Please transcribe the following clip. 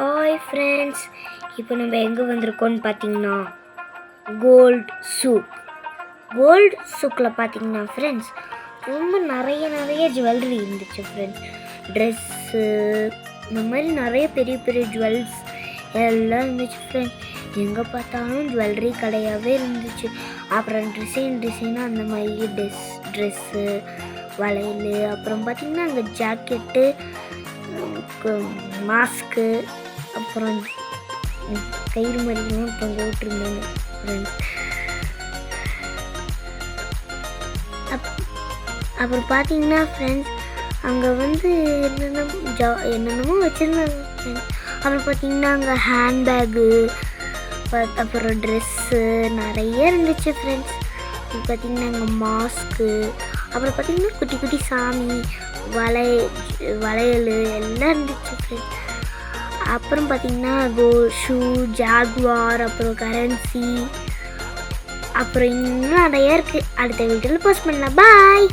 Hi friends, இப்போ நம்ம எங்கே வந்திருக்கோம்னு பார்த்தீங்கன்னா கோல்ட் சூக்கில் பார்த்தீங்கன்னா ஃப்ரெண்ட்ஸ் ரொம்ப நிறைய ஜுவல்லரி இருந்துச்சு ஃப்ரெண்ட்ஸ். ட்ரெஸ்ஸு இந்த மாதிரி நிறைய பெரிய பெரிய ஜுவல்ஸ் எல்லாம் இருந்துச்சு ஃப்ரெண்ட்ஸ். எங்கே பார்த்தாலும் ஜுவல்லரி கடையாகவே இருந்துச்சு. அப்புறம் டிசைனாக அந்த மாதிரி ட்ரெஸ்ஸு வளையல், அப்புறம் பார்த்திங்கன்னா அங்கே ஜாக்கெட்டு, மாஸ்க்கு, அப்புறம் கயிறு மாதிரிலாம் தொங்க விட்டுருந்தாங்க ஃப்ரெண்ட்ஸ். அப்புறம் பார்த்தீங்கன்னா ஃப்ரெண்ட்ஸ் அங்கே வந்து என்னென்னமோ வச்சுருந்தாங்க ஃப்ரெண்ட்ஸ். அப்புறம் பார்த்தீங்கன்னா அங்கே ஹேண்ட்பேக்கு, அப்புறம் ட்ரெஸ்ஸு நிறைய இருந்துச்சு ஃப்ரெண்ட்ஸ். அப்புறம் பார்த்தீங்கன்னா அங்கே மாஸ்க்கு, அப்புறம் பார்த்தீங்கன்னா குட்டி குட்டி சாமி வளையல் எல்லாம் இருந்துச்சு ஃப்ரெண்ட்ஸ். அப்புறம் பார்த்தீங்கன்னா ஷூ, ஜாகுவார், அப்புறம் கரன்சி, அப்புறம் இன்னும் நிறையா இருக்குது. அடுத்த வீடியோவில் போஸ்ட் பண்ணலாம். பாய்.